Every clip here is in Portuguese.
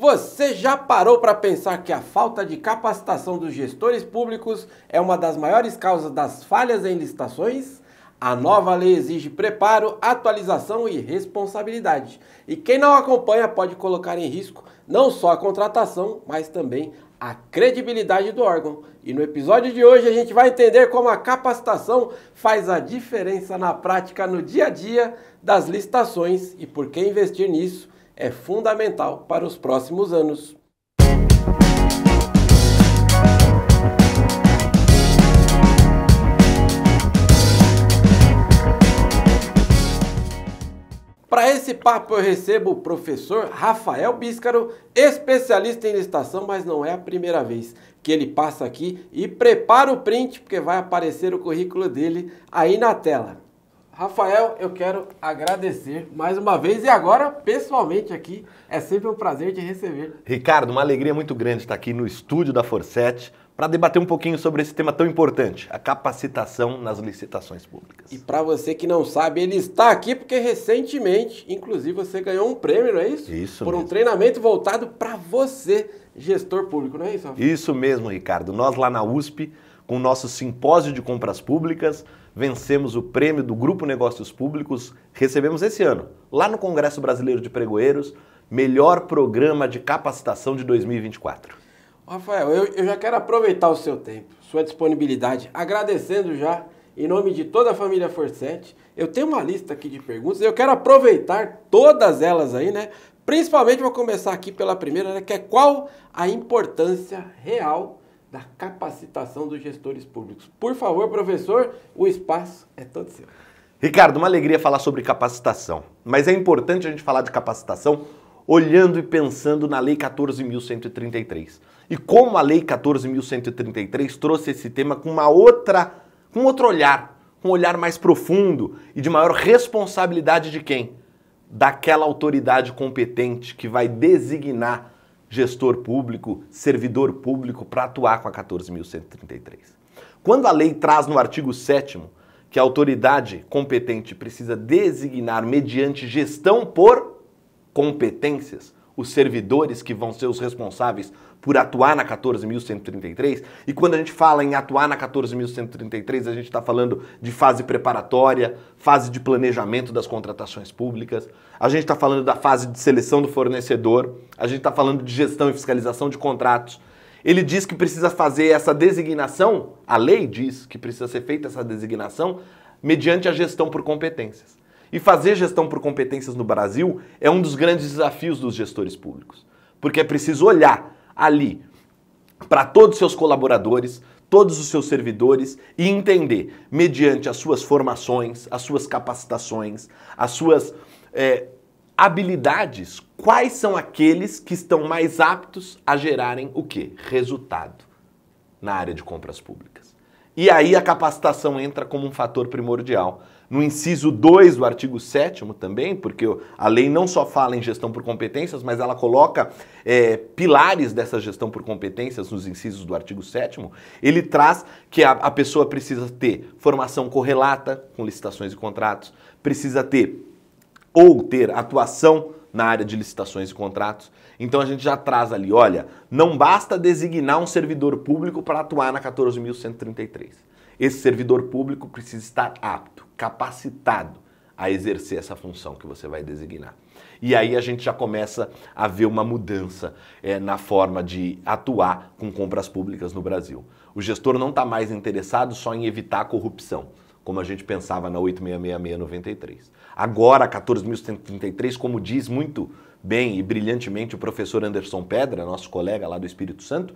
Você já parou para pensar que a falta de capacitação dos gestores públicos é uma das maiores causas das falhas em licitações? A nova lei exige preparo, atualização e responsabilidade. E quem não acompanha pode colocar em risco não só a contratação, mas também a credibilidade do órgão. E no episódio de hoje a gente vai entender como a capacitação faz a diferença na prática no dia a dia das licitações e por que investir nisso é fundamental para os próximos anos. Para esse papo eu recebo o professor Rafael Bíscaro, especialista em licitação, mas não é a primeira vez que ele passa aqui e prepara o print, porque vai aparecer o currículo dele aí na tela. Rafael, eu quero agradecer mais uma vez e agora pessoalmente aqui, é sempre um prazer te receber. Ricardo, uma alegria muito grande estar aqui no estúdio da Forset para debater um pouquinho sobre esse tema tão importante, a capacitação nas licitações públicas. E para você que não sabe, ele está aqui porque recentemente, inclusive, você ganhou um prêmio, não é isso? Isso por mesmo. Um treinamento voltado para você, gestor público, não é isso, Rafael? Isso mesmo, Ricardo. Nós lá na USP, com o nosso simpósio de compras públicas, vencemos o prêmio do Grupo Negócios Públicos, recebemos esse ano, lá no Congresso Brasileiro de Pregoeiros, melhor programa de capacitação de 2024. Rafael, eu já quero aproveitar o seu tempo, sua disponibilidade, agradecendo já, em nome de toda a família Forset. Eu tenho uma lista aqui de perguntas, eu quero aproveitar todas elas aí, né? Principalmente vou começar aqui pela primeira, né? Que é qual a importância real da capacitação dos gestores públicos. Por favor, professor, o espaço é todo seu. Ricardo, uma alegria falar sobre capacitação, mas é importante a gente falar de capacitação olhando e pensando na Lei 14.133. E como a Lei 14.133 trouxe esse tema com outro olhar, um olhar mais profundo e de maior responsabilidade de quem? Daquela autoridade competente que vai designar gestor público, servidor público para atuar com a 14.133. Quando a lei traz no artigo 7º que a autoridade competente precisa designar mediante gestão por competências os servidores que vão ser os responsáveis por atuar na 14.133, e quando a gente fala em atuar na 14.133, a gente está falando de fase preparatória, fase de planejamento das contratações públicas, a gente está falando da fase de seleção do fornecedor, a gente está falando de gestão e fiscalização de contratos. Ele diz que precisa fazer essa designação, a lei diz que precisa ser feita essa designação mediante a gestão por competências. E fazer gestão por competências no Brasil é um dos grandes desafios dos gestores públicos, porque é preciso olhar ali para todos os seus colaboradores, todos os seus servidores e entender, mediante as suas formações, as suas capacitações, as suas habilidades, quais são aqueles que estão mais aptos a gerarem o quê? Resultado na área de compras públicas. E aí a capacitação entra como um fator primordial. No inciso 2 do artigo 7º também, porque a lei não só fala em gestão por competências, mas ela coloca pilares dessa gestão por competências nos incisos do artigo 7º, ele traz que a pessoa precisa ter formação correlata com licitações e contratos, precisa ter atuação na área de licitações e contratos. Então a gente já traz ali, olha, não basta designar um servidor público para atuar na 14.133. Esse servidor público precisa estar apto, capacitado a exercer essa função que você vai designar. E aí a gente já começa a ver uma mudança na forma de atuar com compras públicas no Brasil. O gestor não está mais interessado só em evitar a corrupção, como a gente pensava na 8666/93. Agora a 14.133, como diz muito bem e brilhantemente o professor Anderson Pedra, nosso colega lá do Espírito Santo,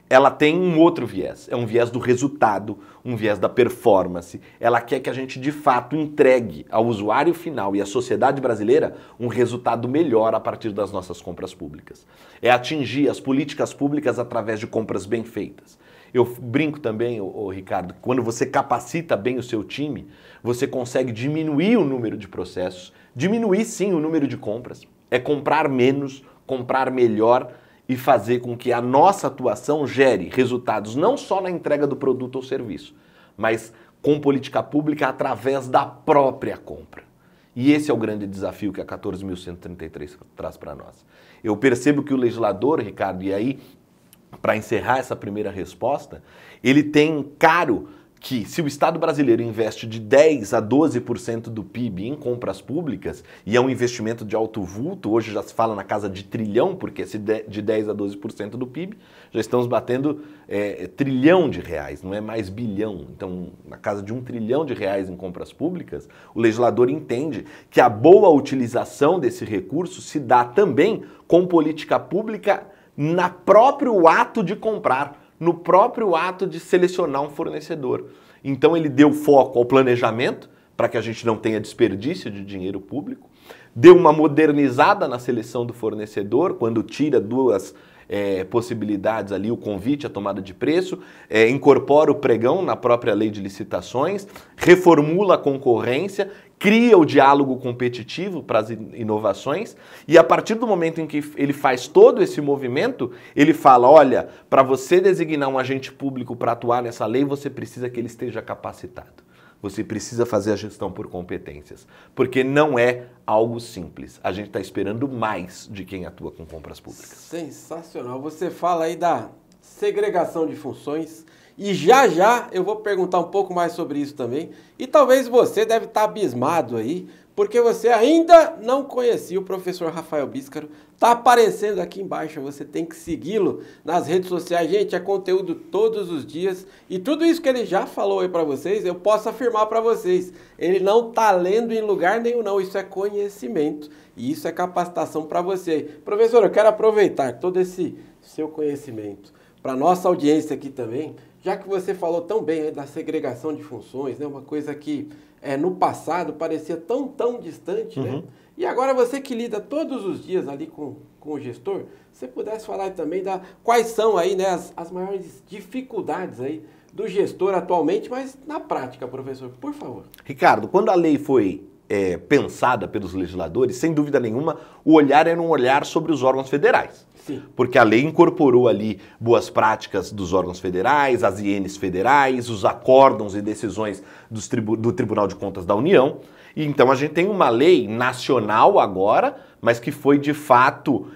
ela tem um outro viés, é um viés do resultado, um viés da performance. Ela quer que a gente, de fato, entregue ao usuário final e à sociedade brasileira um resultado melhor a partir das nossas compras públicas. É atingir as políticas públicas através de compras bem feitas. Eu brinco também, Ricardo, que quando você capacita bem o seu time, você consegue diminuir o número de processos, diminuir sim o número de compras, é comprar menos, comprar melhor, e fazer com que a nossa atuação gere resultados não só na entrega do produto ou serviço, mas com política pública através da própria compra. E esse é o grande desafio que a 14.133 traz para nós. Eu percebo que o legislador, Ricardo, e aí, para encerrar essa primeira resposta, ele tem claro que se o Estado brasileiro investe de 10 a 12% do PIB em compras públicas, e é um investimento de alto vulto, hoje já se fala na casa de trilhão, porque se de 10 a 12% do PIB, já estamos batendo trilhão de reais, não é mais bilhão. Então, na casa de 1 trilhão de reais em compras públicas, o legislador entende que a boa utilização desse recurso se dá também com política pública no próprio ato de comprar, no próprio ato de selecionar um fornecedor. Então ele deu foco ao planejamento, para que a gente não tenha desperdício de dinheiro público, deu uma modernizada na seleção do fornecedor, quando tira duas possibilidades ali, o convite, a tomada de preço, incorpora o pregão na própria lei de licitações, reformula a concorrência, cria o diálogo competitivo para as inovações e a partir do momento em que ele faz todo esse movimento, ele fala, olha, para você designar um agente público para atuar nessa lei, você precisa que ele esteja capacitado. Você precisa fazer a gestão por competências, porque não é algo simples. A gente está esperando mais de quem atua com compras públicas. Sensacional. Você fala aí da segregação de funções e já eu vou perguntar um pouco mais sobre isso também. E talvez você deve estar abismado aí, porque você ainda não conhecia o professor Rafael Bíscaro. Está aparecendo aqui embaixo, você tem que segui-lo nas redes sociais. Gente, é conteúdo todos os dias. E tudo isso que ele já falou aí para vocês, eu posso afirmar para vocês. Ele não está lendo em lugar nenhum, não. Isso é conhecimento. E isso é capacitação para você. Professor, eu quero aproveitar todo esse seu conhecimento para nossa audiência aqui também, já que você falou tão bem aí da segregação de funções, né? Uma coisa que no passado parecia tão distante, né? E agora você que lida todos os dias ali com o gestor, você pudesse falar também quais são aí, né, as maiores dificuldades aí do gestor atualmente, mas na prática, professor, por favor. Ricardo, quando a lei foi pensada pelos legisladores, sem dúvida nenhuma, o olhar era um olhar sobre os órgãos federais. Sim. Porque a lei incorporou ali boas práticas dos órgãos federais, as INs federais, os acórdãos e decisões do Tribunal de Contas da União. E então a gente tem uma lei nacional agora, mas que foi de fato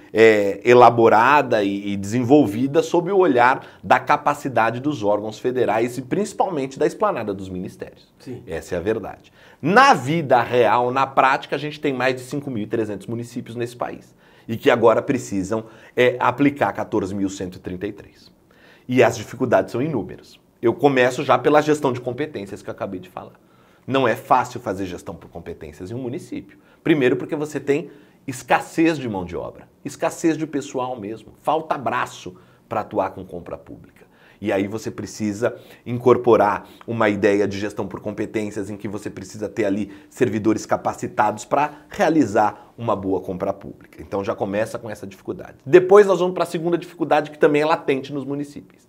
elaborada e desenvolvida sob o olhar da capacidade dos órgãos federais e principalmente da esplanada dos ministérios. Sim. Essa é a verdade. Na vida real, na prática, a gente tem mais de 5.300 municípios nesse país e que agora precisam aplicar 14.133. E as dificuldades são inúmeras. Eu começo já pela gestão de competências que eu acabei de falar. Não é fácil fazer gestão por competências em um município. Primeiro porque você tem escassez de mão de obra, escassez de pessoal mesmo, falta braço para atuar com compra pública. E aí você precisa incorporar uma ideia de gestão por competências em que você precisa ter ali servidores capacitados para realizar uma boa compra pública. Então já começa com essa dificuldade. Depois nós vamos para a segunda dificuldade que também é latente nos municípios,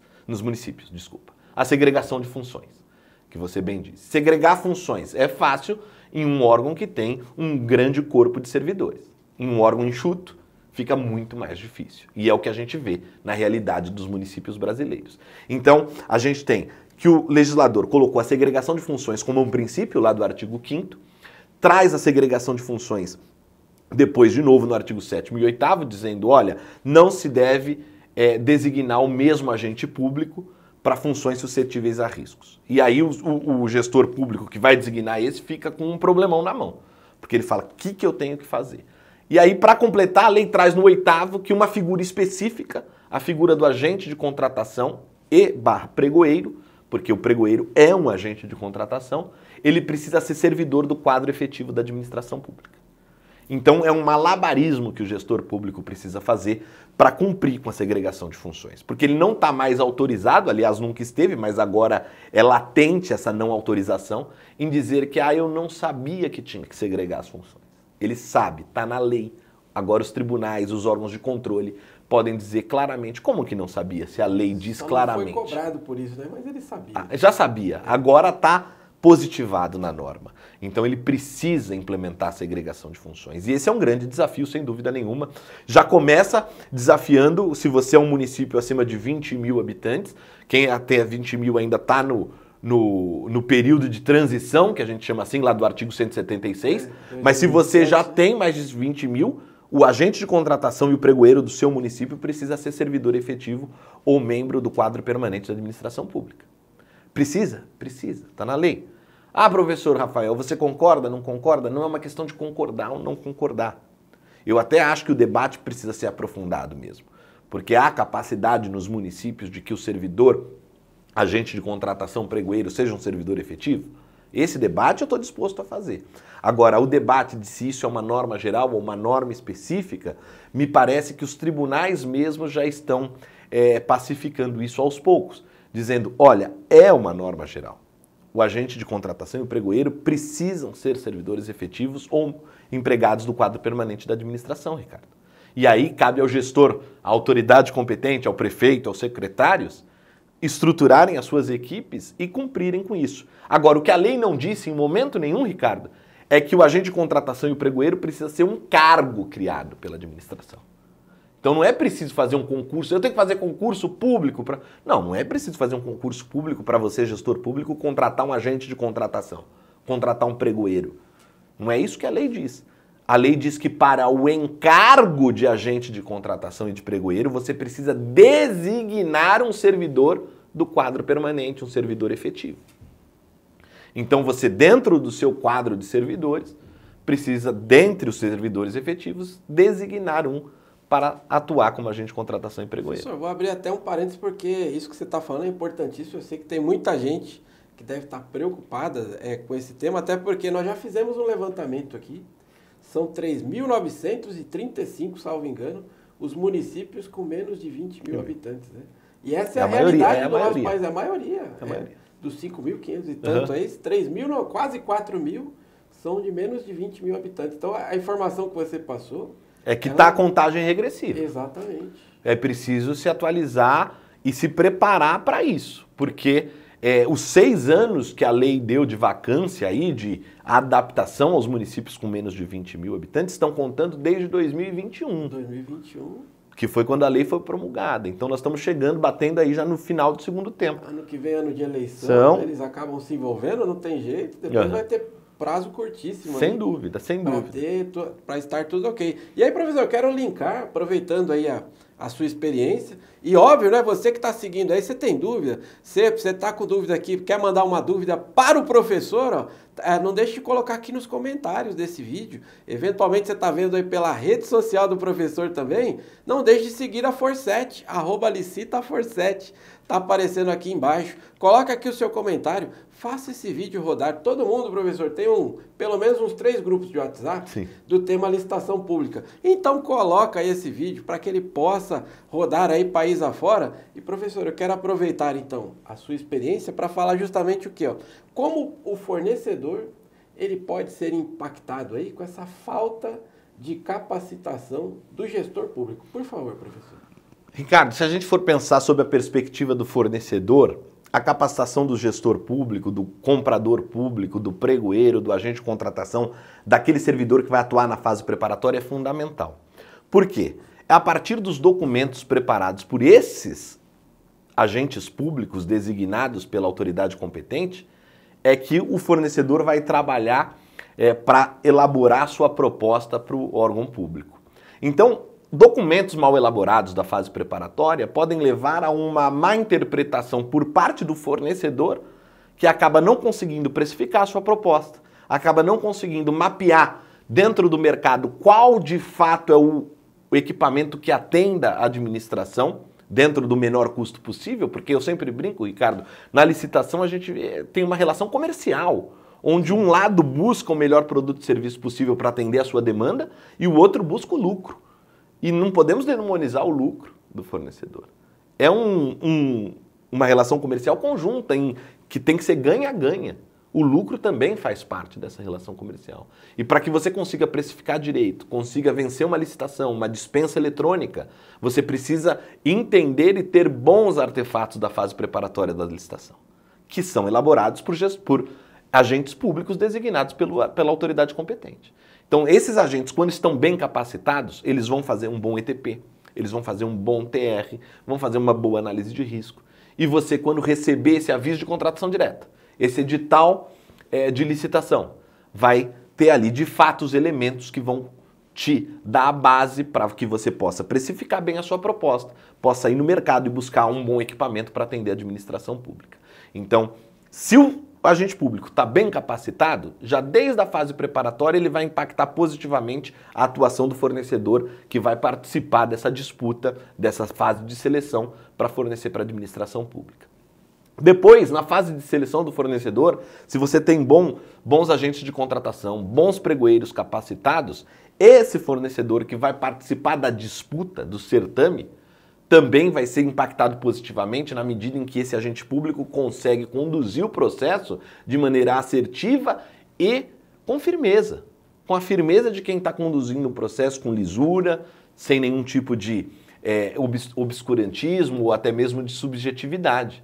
a segregação de funções, que você bem disse. Segregar funções é fácil em um órgão que tem um grande corpo de servidores. Em um órgão enxuto, fica muito mais difícil. E é o que a gente vê na realidade dos municípios brasileiros. Então, a gente tem que o legislador colocou a segregação de funções como um princípio lá do artigo 5º, traz a segregação de funções depois de novo no artigo 7º e 8º, dizendo, olha, não se deve designar o mesmo agente público para funções suscetíveis a riscos. E aí o gestor público que vai designar esse fica com um problemão na mão, porque ele fala, o que eu tenho que fazer? E aí, para completar, a lei traz no 8º que uma figura específica, a figura do agente de contratação /pregoeiro, porque o pregoeiro é um agente de contratação, ele precisa ser servidor do quadro efetivo da administração pública. Então, é um malabarismo que o gestor público precisa fazer para cumprir com a segregação de funções. Porque ele não está mais autorizado, aliás, nunca esteve, mas agora é latente essa não autorização, em dizer que eu não sabia que tinha que segregar as funções. Ele sabe, está na lei. Agora os tribunais, os órgãos de controle podem dizer claramente. Como que não sabia, se a lei diz claramente? Não foi cobrado por isso, né? Mas ele sabia. Já sabia. Agora está positivado na norma. Então ele precisa implementar a segregação de funções. E esse é um grande desafio, sem dúvida nenhuma. Já começa desafiando, se você é um município acima de 20 mil habitantes, quem até 20 mil ainda está no no período de transição, que a gente chama assim, lá do artigo 176, mas se você já tem mais de 20 mil, o agente de contratação e o pregoeiro do seu município precisa ser servidor efetivo ou membro do quadro permanente da administração pública. Precisa? Precisa, está na lei. Ah, professor Rafael, você concorda, não concorda? Não é uma questão de concordar ou não concordar. Eu até acho que o debate precisa ser aprofundado mesmo, porque há capacidade nos municípios de que o servidor, agente de contratação, pregoeiro, seja um servidor efetivo. Esse debate eu estou disposto a fazer. Agora, o debate de se isso é uma norma geral ou uma norma específica, me parece que os tribunais mesmos já estão pacificando isso aos poucos, dizendo, olha, é uma norma geral. O agente de contratação e o pregoeiro precisam ser servidores efetivos ou empregados do quadro permanente da administração, Ricardo. E aí cabe ao gestor, à autoridade competente, ao prefeito, aos secretários, estruturarem as suas equipes e cumprirem com isso. Agora, o que a lei não disse em momento nenhum, Ricardo, é que o agente de contratação e o pregoeiro precisa ser um cargo criado pela administração. Então não é preciso fazer um concurso, eu tenho que fazer concurso público para... Não é preciso fazer um concurso público para você, gestor público, contratar um agente de contratação, contratar um pregoeiro. Não é isso que a lei diz. A lei diz que para o encargo de agente de contratação e de pregoeiro, você precisa designar um servidor do quadro permanente, um servidor efetivo. Então você, dentro do seu quadro de servidores, precisa, dentre os servidores efetivos, designar um para atuar como agente de contratação e pregoeiro. Professor, vou abrir até um parênteses, porque isso que você está falando é importantíssimo. Eu sei que tem muita gente que deve estar preocupada com esse tema, até porque nós já fizemos um levantamento aqui. São 3.935, salvo engano, os municípios com menos de 20 mil habitantes. Né? E essa é a realidade do nosso país, a maioria. Dos 5.500 e tanto aí, 3.000, quase 4.000 são de menos de 20 mil habitantes. Então, a informação que você passou... É que está a contagem regressiva. Exatamente. É preciso se atualizar e se preparar para isso, porque os 6 anos que a lei deu de vacância aí, de adaptação aos municípios com menos de 20 mil habitantes, estão contando desde 2021. 2021. Que foi quando a lei foi promulgada. Então nós estamos chegando, batendo aí já no final do segundo tempo. Ano que vem, ano de eleição, eles acabam se envolvendo, não tem jeito, depois vai ter prazo curtíssimo. Sem dúvida, sem dúvida. Para estar tudo ok. E aí, professor, eu quero linkar, aproveitando aí a sua experiência, e óbvio, né, você que está seguindo aí, você tem dúvida, você está com dúvida aqui, quer mandar uma dúvida para o professor, ó, não deixe de colocar aqui nos comentários desse vídeo. Eventualmente você está vendo aí pela rede social do professor também, não deixe de seguir a Forset, @licitaforset. Está aparecendo aqui embaixo. Coloca aqui o seu comentário. Faça esse vídeo rodar. Todo mundo, professor, tem pelo menos uns 3 grupos de WhatsApp do tema licitação pública. Então coloca aí esse vídeo para que ele possa rodar aí país afora. E professor, eu quero aproveitar então a sua experiência para falar justamente o que, ó, como o fornecedor ele pode ser impactado aí com essa falta de capacitação do gestor público. Por favor, professor. Ricardo, se a gente for pensar sob a perspectiva do fornecedor, a capacitação do gestor público, do comprador público, do pregoeiro, do agente de contratação, daquele servidor que vai atuar na fase preparatória é fundamental. Por quê? É a partir dos documentos preparados por esses agentes públicos designados pela autoridade competente é que o fornecedor vai trabalhar para elaborar a sua proposta para o órgão público. Então, documentos mal elaborados da fase preparatória podem levar a uma má interpretação por parte do fornecedor, que acaba não conseguindo precificar a sua proposta, acaba não conseguindo mapear dentro do mercado qual de fato é o equipamento que atenda a administração dentro do menor custo possível, porque eu sempre brinco, Ricardo, na licitação a gente tem uma relação comercial, onde um lado busca o melhor produto e serviço possível para atender a sua demanda e o outro busca o lucro. E não podemos demonizar o lucro do fornecedor. É uma relação comercial conjunta, que tem que ser ganha-ganha. O lucro também faz parte dessa relação comercial. E para que você consiga precificar direito, consiga vencer uma licitação, uma dispensa eletrônica, você precisa entender e ter bons artefatos da fase preparatória da licitação, que são elaborados por agentes públicos designados pela autoridade competente. Então, esses agentes, quando estão bem capacitados, eles vão fazer um bom ETP, eles vão fazer um bom TR, vão fazer uma boa análise de risco. E você, quando receber esse aviso de contratação direta, esse edital de licitação. Vai ter ali, de fato, os elementos que vão te dar a base para que você possa precificar bem a sua proposta, possa ir no mercado e buscar um bom equipamento para atender a administração pública. Então, se o agente público está bem capacitado, já desde a fase preparatória ele vai impactar positivamente a atuação do fornecedor que vai participar dessa disputa, dessa fase de seleção para fornecer para a administração pública. Depois, na fase de seleção do fornecedor, se você tem bons agentes de contratação, bons pregoeiros capacitados, esse fornecedor que vai participar da disputa, do certame, também vai ser impactado positivamente na medida em que esse agente público consegue conduzir o processo de maneira assertiva e com firmeza. Com a firmeza de quem está conduzindo o processo com lisura, sem nenhum tipo de obscurantismo ou até mesmo de subjetividade.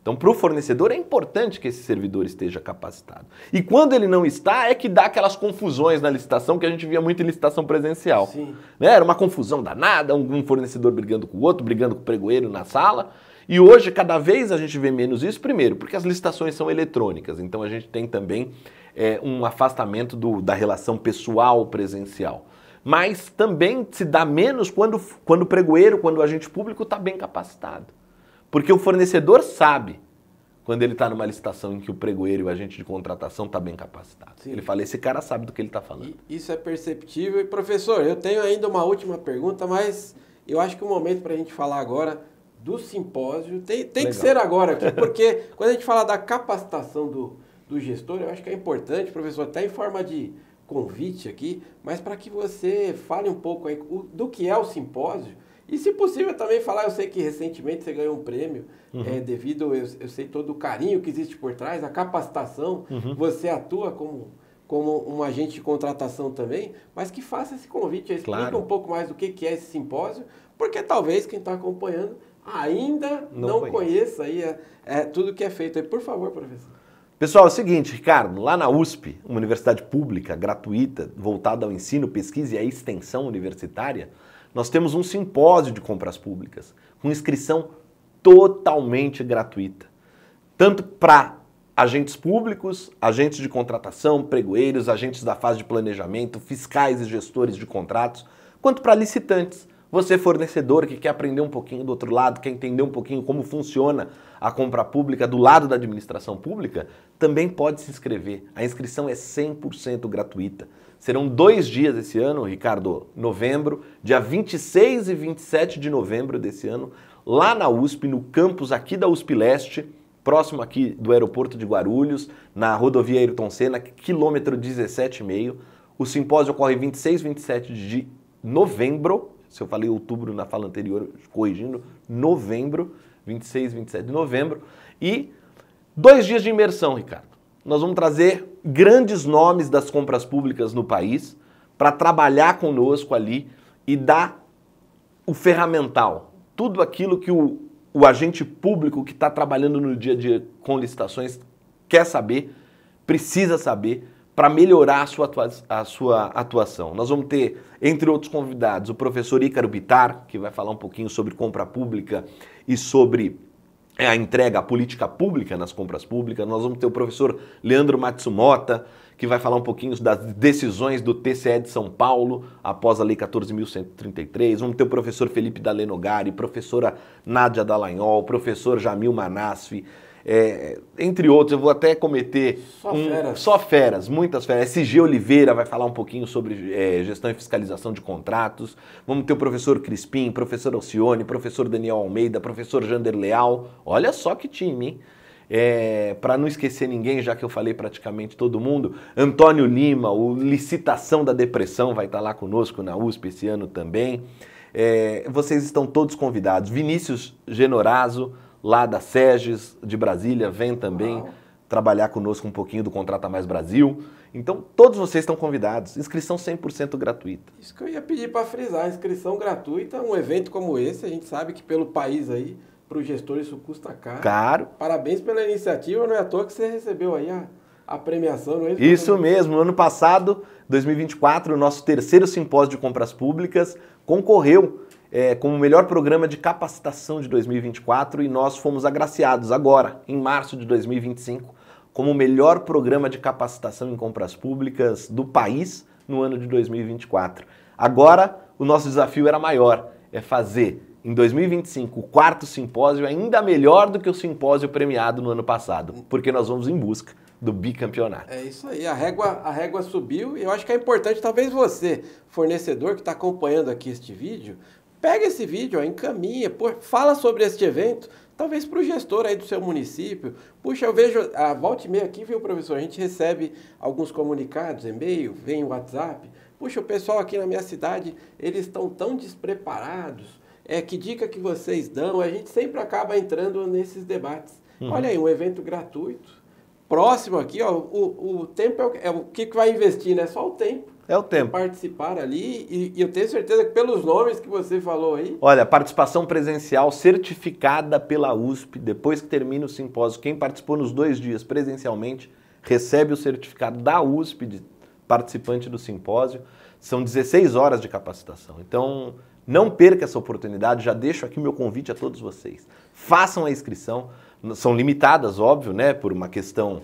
Então, para o fornecedor é importante que esse servidor esteja capacitado. E quando ele não está, é que dá aquelas confusões na licitação que a gente via muito em licitação presencial. Sim. Né? Era uma confusão danada, um fornecedor brigando com o outro, brigando com o pregoeiro na sala. E hoje, cada vez a gente vê menos isso, primeiro, porque as licitações são eletrônicas. Então, a gente tem também um afastamento da relação pessoal presencial. Mas também se dá menos quando o pregoeiro, quando o agente público está bem capacitado. Porque o fornecedor sabe, quando ele está numa licitação em que o pregoeiro e o agente de contratação está bem capacitado. Sim. Ele fala, esse cara sabe do que ele está falando. Isso é perceptível. E, professor, eu tenho ainda uma última pergunta, mas eu acho que o momento para a gente falar agora do simpósio tem que ser agora aqui, porque quando a gente fala da capacitação do gestor, eu acho que é importante, professor, até em forma de convite aqui, mas para que você fale um pouco aí do que é o simpósio. E, se possível, também falar, eu sei que recentemente você ganhou um prêmio, devido, eu sei todo o carinho que existe por trás, a capacitação, você atua como um agente de contratação também, mas que faça esse convite, explica um pouco mais do que é esse simpósio, porque talvez quem está acompanhando ainda não conheça aí, tudo que é feito aí. Por favor, professor. Pessoal, é o seguinte, Ricardo, lá na USP, uma universidade pública, gratuita, voltada ao ensino, pesquisa e à extensão universitária, nós temos um simpósio de compras públicas, com inscrição totalmente gratuita. Tanto para agentes públicos, agentes de contratação, pregoeiros, agentes da fase de planejamento, fiscais e gestores de contratos, quanto para licitantes. Você, fornecedor, que quer aprender um pouquinho do outro lado, quer entender um pouquinho como funciona a compra pública do lado da administração pública, também pode se inscrever. A inscrição é 100% gratuita. Serão 2 dias esse ano, Ricardo, novembro, dia 26 e 27 de novembro desse ano, lá na USP, no campus aqui da USP Leste, próximo aqui do aeroporto de Guarulhos, na rodovia Ayrton Senna, quilômetro 17,5. O simpósio ocorre 26 e 27 de novembro, se eu falei outubro na fala anterior, corrigindo, novembro, 26 e 27 de novembro, e 2 dias de imersão, Ricardo. Nós vamos trazer grandes nomes das compras públicas no país para trabalhar conosco ali e dar o ferramental, tudo aquilo que o agente público que está trabalhando no dia a dia com licitações quer saber, precisa saber, para melhorar a sua atuação. Nós vamos ter, entre outros convidados, o professor Ícaro Bittar, que vai falar um pouquinho sobre compra pública e sobre a entrega, a política pública nas compras públicas. Nós vamos ter o professor Leandro Matsumoto, que vai falar um pouquinho das decisões do TCE de São Paulo após a Lei 14.133. Vamos ter o professor Felipe Dalenogari, professora Nádia Dallagnol, professor Jamil Manasfi, entre outros. Eu vou até cometer só feras, muitas feras. SG Oliveira vai falar um pouquinho sobre gestão e fiscalização de contratos. Vamos ter o professor Crispim, professor Alcione, professor Daniel Almeida, professor Jander Leal. Olha só que time, hein? Para não esquecer ninguém, já que eu falei praticamente todo mundo, Antônio Lima, o Licitação da Depressão, vai estar lá conosco na USP esse ano também. Vocês estão todos convidados. Vinícius Genorazo, lá da SEGES de Brasília, vem também trabalhar conosco um pouquinho do Contrata Mais Brasil. Então, todos vocês estão convidados. Inscrição 100% gratuita. Isso que eu ia pedir para frisar, inscrição gratuita, um evento como esse, a gente sabe que pelo país aí, para o gestor isso custa caro. Parabéns pela iniciativa, não é à toa que você recebeu aí a premiação, não é isso? Isso mesmo, no ano passado, 2024, o nosso 3º simpósio de compras públicas concorreu como o melhor programa de capacitação de 2024 e nós fomos agraciados agora, em março de 2025, como o melhor programa de capacitação em compras públicas do país no ano de 2024. Agora, o nosso desafio era maior, é fazer em 2025 o 4º simpósio ainda melhor do que o simpósio premiado no ano passado, porque nós vamos em busca do bicampeonato. É isso aí, a régua subiu e eu acho que é importante, talvez você, fornecedor que está acompanhando aqui este vídeo, pega esse vídeo, encaminha, fala sobre este evento, talvez para o gestor aí do seu município. Puxa, eu vejo, a volta e meia aqui, viu, professor? A gente recebe alguns comunicados, e-mail, vem o WhatsApp. Puxa, o pessoal aqui na minha cidade, eles estão tão despreparados. Que dica que vocês dão? A gente sempre acaba entrando nesses debates. Olha aí, um evento gratuito. Próximo aqui, ó, o tempo é o que vai investir, né? Só o tempo. É o tempo. Participar ali, e eu tenho certeza que pelos nomes que você falou aí... Olha, participação presencial certificada pela USP, depois que termina o simpósio, quem participou nos 2 dias presencialmente, recebe o certificado da USP de participante do simpósio. São 16 horas de capacitação. Então, não perca essa oportunidade, já deixo aqui o meu convite a todos vocês. Façam a inscrição, são limitadas, óbvio, né, por uma questão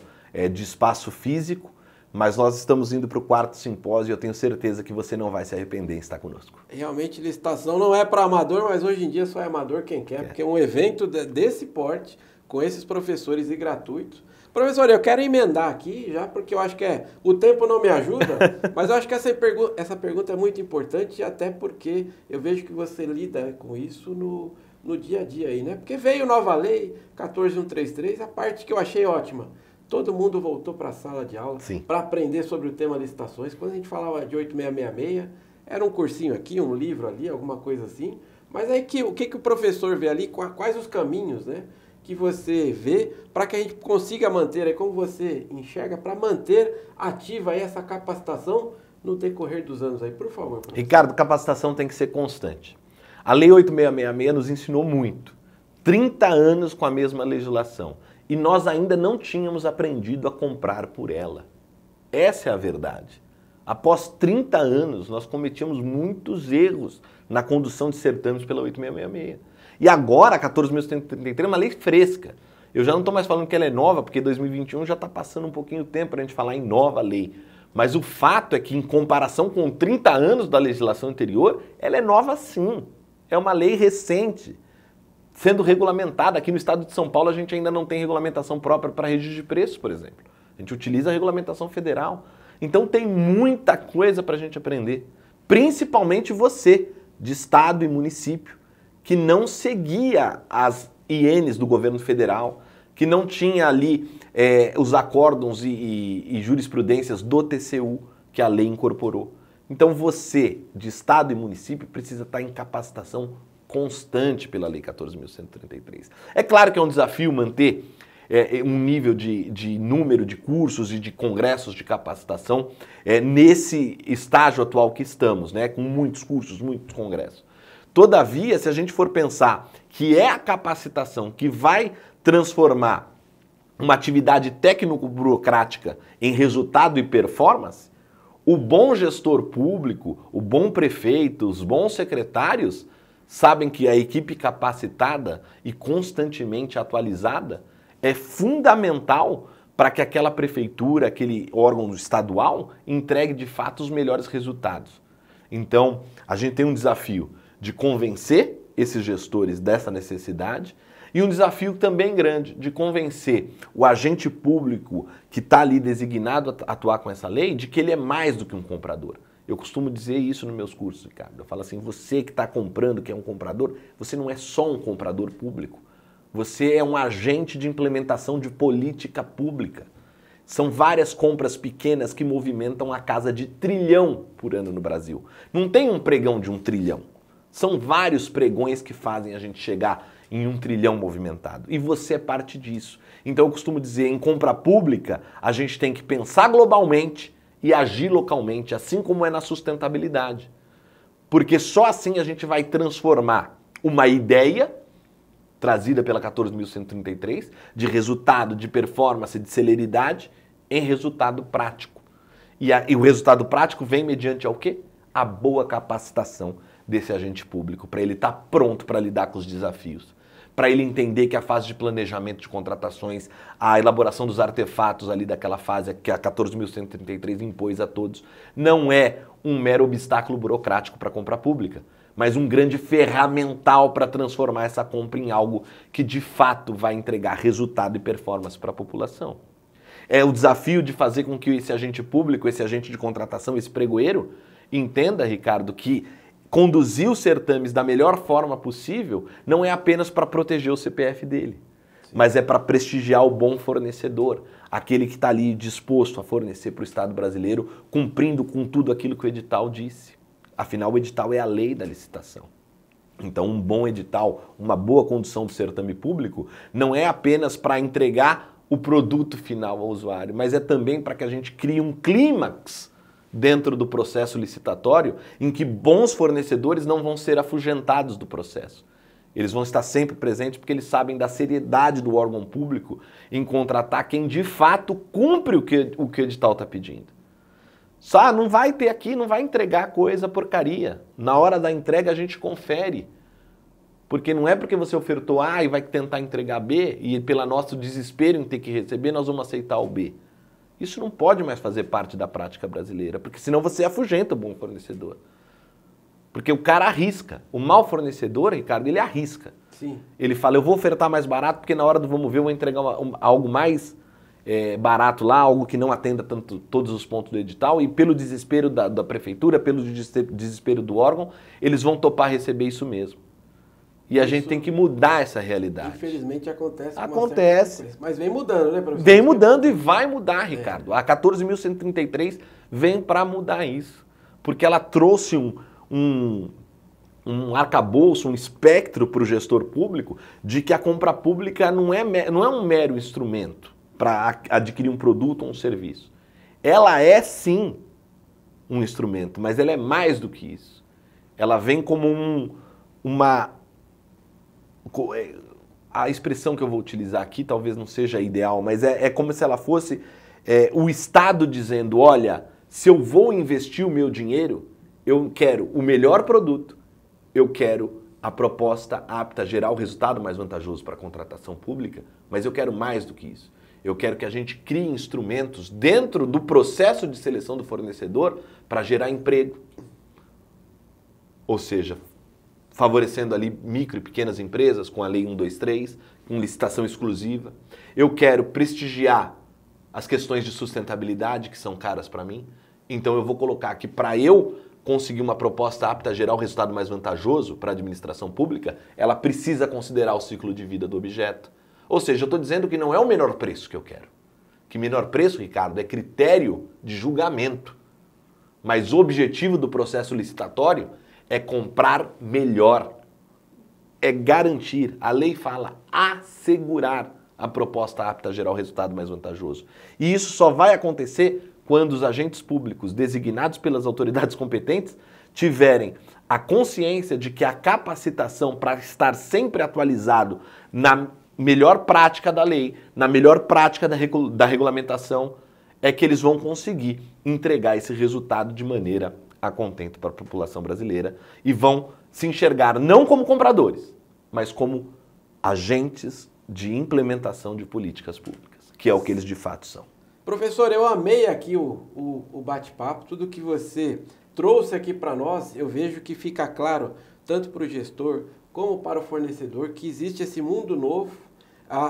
de espaço físico, mas nós estamos indo para o 4º simpósio e eu tenho certeza que você não vai se arrepender em estar conosco. Realmente, licitação não é para amador, mas hoje em dia só é amador quem quer, porque um evento desse porte, com esses professores e gratuito. Professor, eu quero emendar aqui, já porque eu acho que o tempo não me ajuda, mas eu acho que essa pergunta é muito importante, até porque eu vejo que você lida com isso no dia a dia aí, né? Porque veio nova lei, 14.133, a parte que eu achei ótima. Todo mundo voltou para a sala de aula para aprender sobre o tema licitações. Quando a gente falava de 8666, era um cursinho aqui, um livro ali, alguma coisa assim. Mas aí o que o professor vê ali, quais os caminhos, né, que você vê para que a gente consiga manter, aí como você enxerga, para manter ativa aí essa capacitação no decorrer dos anos aí, por favor. Professor. Ricardo, capacitação tem que ser constante. A Lei 8666 nos ensinou muito. 30 anos com a mesma legislação. E nós ainda não tínhamos aprendido a comprar por ela. Essa é a verdade. Após 30 anos, nós cometíamos muitos erros na condução de certames pela 8666. E agora, a 14.133 é uma lei fresca. Eu já não estou mais falando que ela é nova, porque 2021 já está passando um pouquinho de tempo para a gente falar em nova lei. Mas o fato é que, em comparação com 30 anos da legislação anterior, ela é nova sim. É uma lei recente, sendo regulamentada. Aqui no estado de São Paulo a gente ainda não tem regulamentação própria para registro de preços, por exemplo. A gente utiliza a regulamentação federal. Então tem muita coisa para a gente aprender. Principalmente você, de estado e município, que não seguia as INs do governo federal, que não tinha ali os acórdons e jurisprudências do TCU que a lei incorporou. Então você, de estado e município, precisa estar em capacitação constante pela Lei 14.133. É claro que é um desafio manter um nível de número de cursos e de congressos de capacitação nesse estágio atual que estamos, né, com muitos cursos, muitos congressos. Todavia, se a gente for pensar que é a capacitação que vai transformar uma atividade técnico-burocrática em resultado e performance, o bom gestor público, o bom prefeito, os bons secretários sabem que a equipe capacitada e constantemente atualizada é fundamental para que aquela prefeitura, aquele órgão estadual, entregue de fato os melhores resultados. Então, a gente tem um desafio de convencer esses gestores dessa necessidade e um desafio também grande de convencer o agente público que está ali designado a atuar com essa lei de que ele é mais do que um comprador. Eu costumo dizer isso nos meus cursos, Ricardo. Eu falo assim, você que está comprando, que é um comprador, você não é só um comprador público. Você é um agente de implementação de política pública. São várias compras pequenas que movimentam a casa de 1 trilhão por ano no Brasil. Não tem um pregão de 1 trilhão. São vários pregões que fazem a gente chegar em 1 trilhão movimentado. E você é parte disso. Então eu costumo dizer, em compra pública, a gente tem que pensar globalmente e agir localmente, assim como é na sustentabilidade. Porque só assim a gente vai transformar uma ideia trazida pela 14.133, de resultado, de performance, de celeridade, em resultado prático. E o resultado prático vem mediante ao quê? A boa capacitação desse agente público, para ele estar pronto para lidar com os desafios. para ele entender que a fase de planejamento de contratações, a elaboração dos artefatos ali daquela fase que a 14.133 impôs a todos, não é um mero obstáculo burocrático para a compra pública, mas um grande ferramental para transformar essa compra em algo que de fato vai entregar resultado e performance para a população. É o desafio de fazer com que esse agente público, esse agente de contratação, esse pregoeiro, entenda, Ricardo, que conduzir os certames da melhor forma possível não é apenas para proteger o CPF dele, mas é para prestigiar o bom fornecedor, aquele que está ali disposto a fornecer para o Estado brasileiro, cumprindo com tudo aquilo que o edital disse. Afinal, o edital é a lei da licitação. Então, um bom edital, uma boa condução do certame público, não é apenas para entregar o produto final ao usuário, mas é também para que a gente crie um clímax dentro do processo licitatório em que bons fornecedores não vão ser afugentados do processo. Eles vão estar sempre presentes porque eles sabem da seriedade do órgão público em contratar quem de fato cumpre o que o edital está pedindo. Só não vai ter aqui, não vai entregar coisa porcaria. Na hora da entrega a gente confere. Porque não é porque você ofertou A e vai tentar entregar B e pelo nosso desespero em ter que receber nós vamos aceitar o B. Isso não pode mais fazer parte da prática brasileira, porque senão você afugenta o bom fornecedor. Porque o cara arrisca. O mau fornecedor, Ricardo, ele arrisca. Sim. Ele fala, eu vou ofertar mais barato porque na hora do vamos ver eu vou entregar algo mais barato lá, algo que não atenda todos os pontos do edital e pelo desespero da prefeitura, pelo desespero do órgão, eles vão topar receber isso mesmo. E a gente tem que mudar essa realidade. Infelizmente acontece. Acontece. Mas vem mudando, né, professor? Vem mudando e vai mudar, Ricardo. A 14.133 vem para mudar isso. Porque ela trouxe um arcabouço, um espectro para o gestor público de que a compra pública não é um mero instrumento para adquirir um produto ou um serviço. Ela é sim um instrumento, mas ela é mais do que isso. Ela vem como a expressão que eu vou utilizar aqui talvez não seja ideal, mas é como se ela fosse o Estado dizendo, olha, se eu vou investir o meu dinheiro, eu quero o melhor produto, eu quero a proposta apta a gerar o resultado mais vantajoso para a contratação pública, mas eu quero mais do que isso. Eu quero que a gente crie instrumentos dentro do processo de seleção do fornecedor para gerar emprego. Ou seja, favorecendo ali micro e pequenas empresas com a Lei 123, com licitação exclusiva. Eu quero prestigiar as questões de sustentabilidade que são caras para mim. Então eu vou colocar que para eu conseguir uma proposta apta a gerar o resultado mais vantajoso para a administração pública, ela precisa considerar o ciclo de vida do objeto. Ou seja, eu estou dizendo que não é o menor preço que eu quero. Que menor preço, Ricardo, é critério de julgamento. Mas o objetivo do processo licitatório é comprar melhor, é garantir, a lei fala, assegurar a proposta apta a gerar o resultado mais vantajoso. E isso só vai acontecer quando os agentes públicos designados pelas autoridades competentes tiverem a consciência de que a capacitação para estar sempre atualizado na melhor prática da lei, na melhor prática da regulamentação, é que eles vão conseguir entregar esse resultado de maneira a contento para a população brasileira e vão se enxergar não como compradores, mas como agentes de implementação de políticas públicas, que é o que eles de fato são. Professor, eu amei aqui o bate-papo, tudo que você trouxe aqui para nós, eu vejo que fica claro, tanto para o gestor como para o fornecedor, que existe esse mundo novo.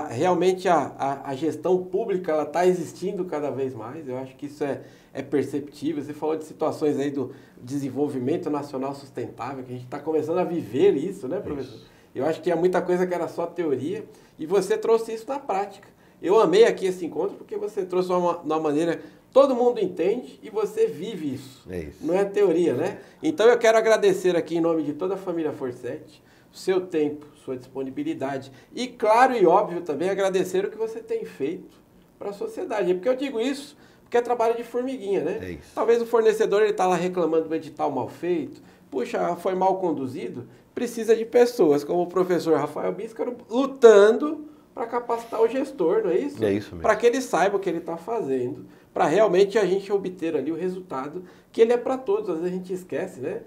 Realmente a gestão pública está existindo cada vez mais, eu acho que isso é perceptível. Você falou de situações aí do desenvolvimento nacional sustentável, que a gente está começando a viver isso, né, professor? Isso. Eu acho que tinha muita coisa que era só teoria e você trouxe isso na prática. Eu amei aqui esse encontro porque você trouxe de uma maneira todo mundo entende e você vive isso. É isso. Não é teoria, né? Então eu quero agradecer aqui em nome de toda a família Forset, seu tempo, sua disponibilidade e, claro e óbvio, também agradecer o que você tem feito para a sociedade. Porque eu digo isso porque é trabalho de formiguinha, né? É isso. Talvez o fornecedor está lá reclamando do edital mal feito, puxa, foi mal conduzido, precisa de pessoas como o professor Rafael Bíscaro lutando para capacitar o gestor, não é isso? É isso mesmo. Para que ele saiba o que ele está fazendo, para realmente a gente obter ali o resultado, que ele é para todos. Às vezes a gente esquece, né?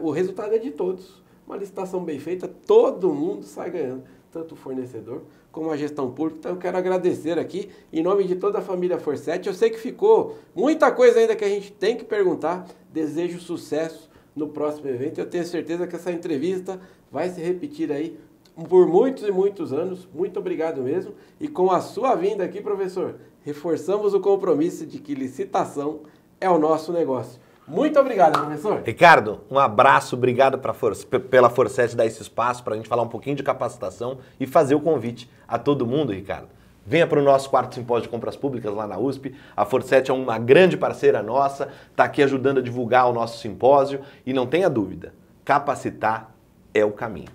O resultado é de todos. uma licitação bem feita, todo mundo sai ganhando, tanto o fornecedor como a gestão pública. Então eu quero agradecer aqui, em nome de toda a família Forset. Eu sei que ficou muita coisa ainda que a gente tem que perguntar. Desejo sucesso no próximo evento. Eu tenho certeza que essa entrevista vai se repetir aí por muitos e muitos anos. Muito obrigado mesmo. E com a sua vinda aqui, professor, reforçamos o compromisso de que licitação é o nosso negócio. Muito obrigado, professor. Ricardo, um abraço, obrigado pela Forset dar esse espaço para a gente falar um pouquinho de capacitação e fazer o convite a todo mundo, Ricardo. Venha para o nosso 4º Simpósio de Compras Públicas lá na USP. A Forset é uma grande parceira nossa, está aqui ajudando a divulgar o nosso simpósio e não tenha dúvida, capacitar é o caminho.